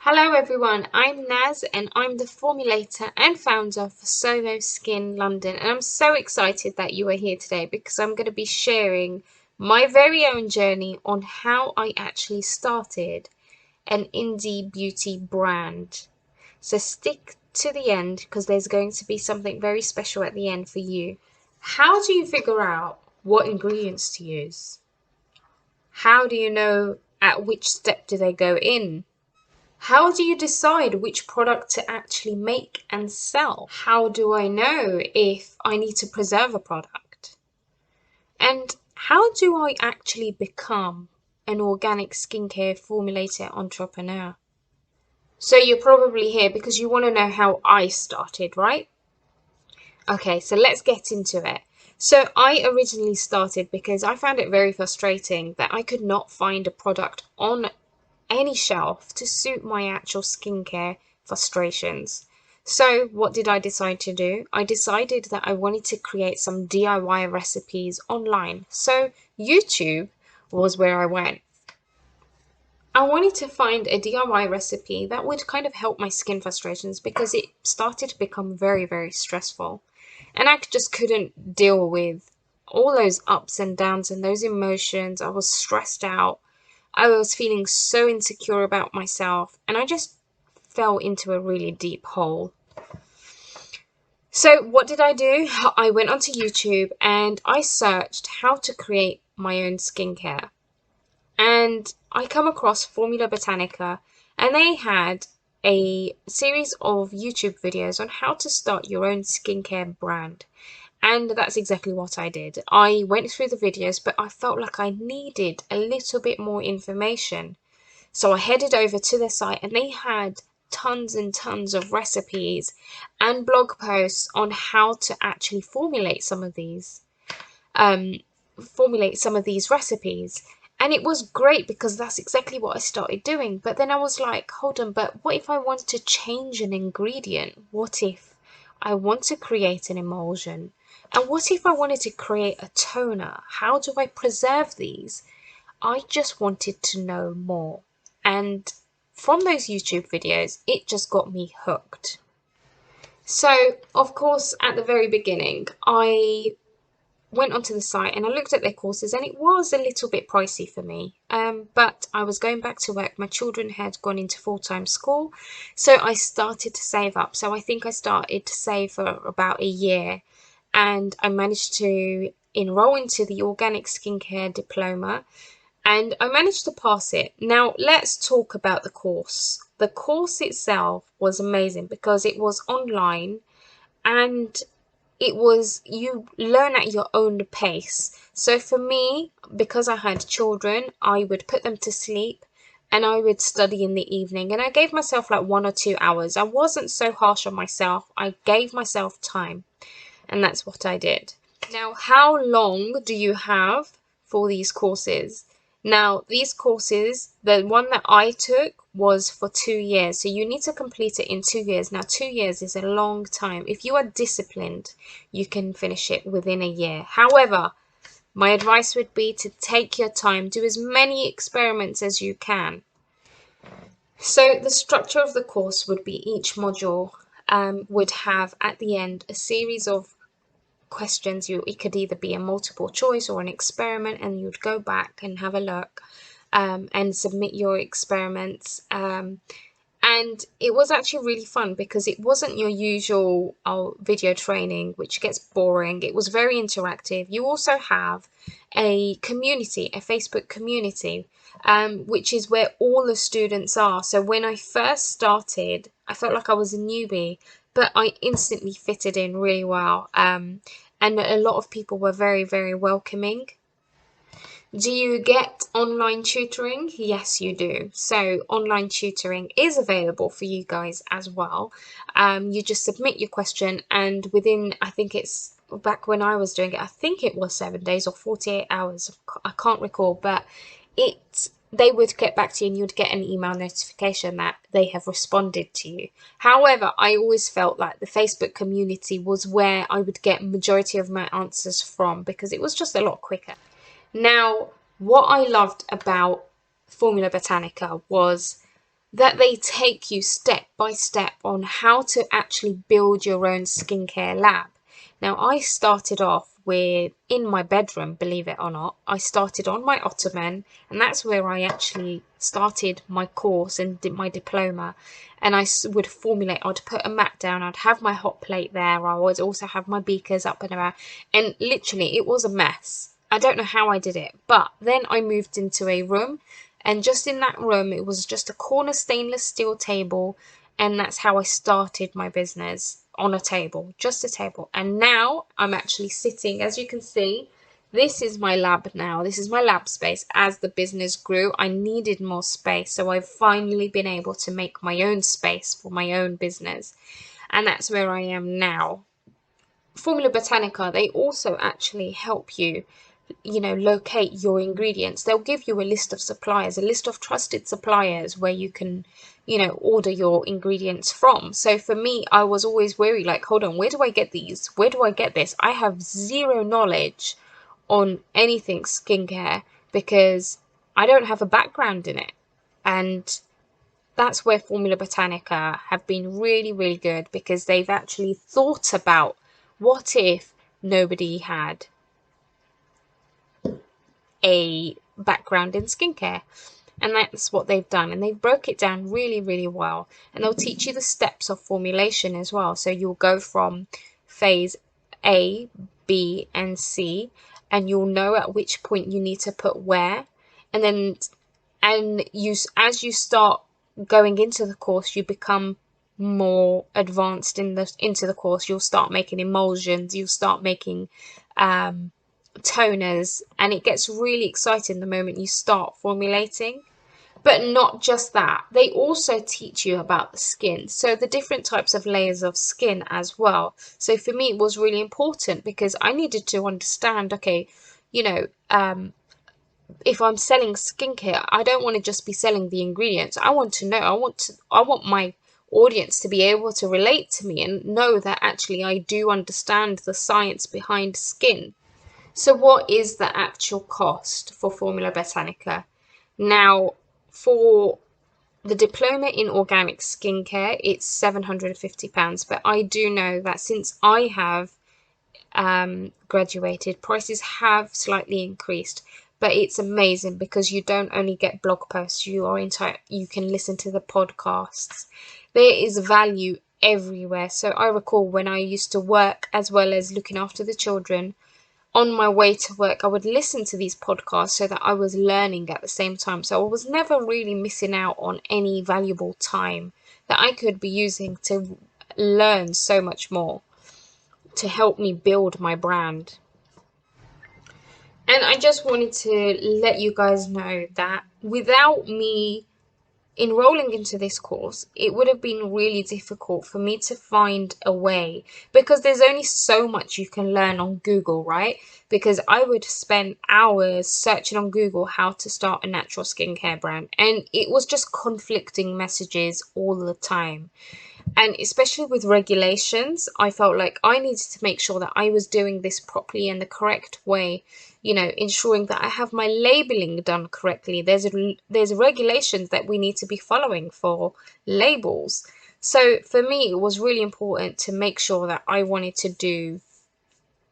Hello everyone, I'm Naz and I'm the formulator and founder for Solo Skin London, and I'm so excited that you are here today because I'm going to be sharing my very own journey on how I actually started an indie beauty brand. So stick to the end because there's going to be something very special at the end for you. How do you figure out what ingredients to use? How do you know at which step do they go in? How do you decide which product to actually make and sell? How do I know if I need to preserve a product? And how do I actually become an organic skincare formulator entrepreneur? So you're probably here because you want to know how I started, right? Okay, so let's get into it. So I originally started because I found it very frustrating that I could not find a product on any shelf to suit my actual skincare frustrations. So what did I decide to do? I decided that I wanted to create some DIY recipes online. So YouTube was where I went. I wanted to find a DIY recipe that would kind of help my skin frustrations because it started to become very, very stressful. And I just couldn't deal with all those ups and downs and those emotions. I was stressed out. I was feeling so insecure about myself, and I just fell into a really deep hole. So what did I do? I went onto YouTube and I searched how to create my own skincare. And I come across Formula Botanica, and they had a series of YouTube videos on how to start your own skincare brand. And that's exactly what I did. I went through the videos, but I felt like I needed a little bit more information. So I headed over to their site and they had tons and tons of recipes and blog posts on how to actually formulate some of these recipes. And it was great because that's exactly what I started doing. But then I was like, hold on, but what if I want to change an ingredient? What if I want to create an emulsion? And what if I wanted to create a toner? How do I preserve these? I just wanted to know more. And from those YouTube videos, it just got me hooked. So, of course, at the very beginning, I went onto the site and I looked at their courses, and it was a little bit pricey for me. But I was going back to work. My children had gone into full-time school, so I started to save up. So I think I started to save for about a year, and I managed to enroll into the organic skincare diploma, and I managed to pass it. Now let's talk about the course. The course itself was amazing because it was online, and you learn at your own pace. So for me, because I had children, I would put them to sleep and I would study in the evening, and I gave myself like 1 or 2 hours. I wasn't so harsh on myself. I gave myself time, and that's what I did. Now, how long do you have for these courses? Now, these courses, the one that I took was for 2 years. So you need to complete it in 2 years. Now, 2 years is a long time. If you are disciplined, you can finish it within a year. However, my advice would be to take your time, do as many experiments as you can. So the structure of the course would be each module would have at the end a series of questions. It could either be a multiple choice or an experiment, and you'd go back and have a look and submit your experiments. And it was actually really fun because it wasn't your usual video training, which gets boring. It was very interactive. You also have a community, a Facebook community, which is where all the students are. So when I first started, I felt like I was a newbie, but I instantly fitted in really well. And a lot of people were very, very welcoming. Do you get online tutoring? Yes, you do. So online tutoring is available for you guys as well. You just submit your question, and within, I think it's back when I was doing it, I think it was 7 days or 48 hours. I can't recall, but they would get back to you and you'd get an email notification that they have responded to you. However, I always felt like the Facebook community was where I would get majority of my answers from because it was just a lot quicker. Now, what I loved about Formula Botanica was that they take you step by step on how to actually build your own skincare lab. Now, I started off in my bedroom, believe it or not. I started on my ottoman, and that's where I actually started my course and did my diploma. And I would formulate, I'd put a mat down, I'd have my hot plate there, I would also have my beakers up and around, and literally it was a mess. I don't know how I did it, but then I moved into a room, and just in that room, it was just a corner stainless steel table, and that's how I started my business, on a table, just a table. And now I'm actually sitting, as you can see, this is my lab now. This is my lab space. As the business grew, I needed more space, so I've finally been able to make my own space for my own business, and that's where I am now. Formula Botanica, they also actually help you, locate your ingredients. They'll give you a list of suppliers, a list of trusted suppliers where you can, order your ingredients from. So for me, I was always wary, like, hold on, where do I get these? Where do I get this? I have zero knowledge on anything skincare because I don't have a background in it. And that's where Formula Botanica have been really, really good, because they've actually thought about, what if nobody had a background in skincare? And that's what they've done, and they've broke it down really, really well, and they'll teach you the steps of formulation as well. So you'll go from phase A, B and C, and you'll know at which point you need to put where, and then as you start going into the course, you become more advanced into the course. You'll start making emulsions, you'll start making toners, and it gets really exciting the moment you start formulating. But not just that, they also teach you about the skin, so the different types of layers of skin as well. So for me, it was really important because I needed to understand, okay, if I'm selling skincare, I don't want to just be selling the ingredients. I want to know, I want my audience to be able to relate to me and know that actually I do understand the science behind skin. So what is the actual cost for Formula Botanica? Now, for the diploma in organic skincare, it's £750, but I do know that since I have graduated, prices have slightly increased. But it's amazing because you don't only get blog posts, you can listen to the podcasts. There is value everywhere. So I recall when I used to work as well as looking after the children, on my way to work, I would listen to these podcasts so that I was learning at the same time. So I was never really missing out on any valuable time that I could be using to learn so much more, to help me build my brand. And I just wanted to let you guys know that without me enrolling into this course, it would have been really difficult for me to find a way, because there's only so much you can learn on Google, right? Because I would spend hours searching on Google how to start a natural skincare brand, and it was just conflicting messages all the time. And especially with regulations, I felt like I needed to make sure that I was doing this properly in the correct way, ensuring that I have my labeling done correctly. There's regulations that we need to be following for labels. So for me, it was really important to make sure that I wanted to do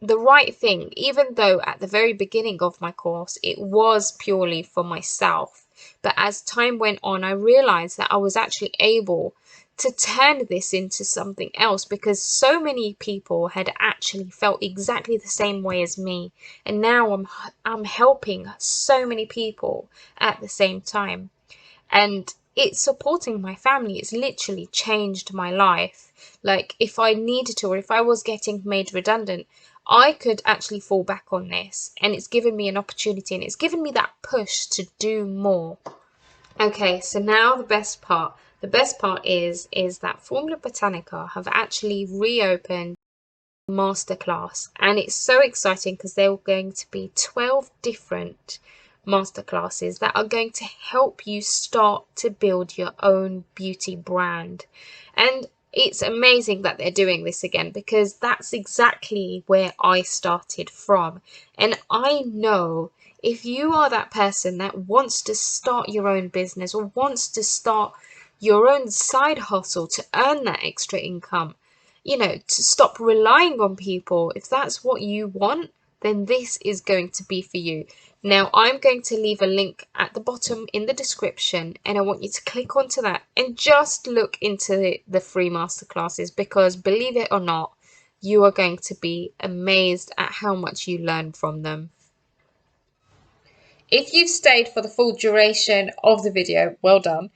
the right thing, even though at the very beginning of my course, it was purely for myself. But as time went on, I realized that I was actually able to turn this into something else, because so many people had actually felt exactly the same way as me, and now I'm helping so many people at the same time, and it's supporting my family. It's literally changed my life. Like, if I needed to, or if I was getting made redundant, I could actually fall back on this, and it's given me an opportunity, and it's given me that push to do more. Okay, so now the best part. The best part is that Formula Botanica have actually reopened masterclass, and it's so exciting because there are going to be 12 different masterclasses that are going to help you start to build your own beauty brand. And it's amazing that they're doing this again, because that's exactly where I started from. And I know if you are that person that wants to start your own business, or wants to start your own side hustle to earn that extra income, to stop relying on people. If that's what you want, then this is going to be for you. Now, I'm going to leave a link at the bottom in the description, and I want you to click onto that and just look into the free masterclasses, because believe it or not, you are going to be amazed at how much you learn from them. If you've stayed for the full duration of the video, well done.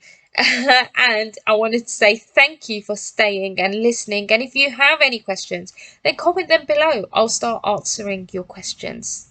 And I wanted to say thank you for staying and listening. And if you have any questions, then comment them below. I'll start answering your questions.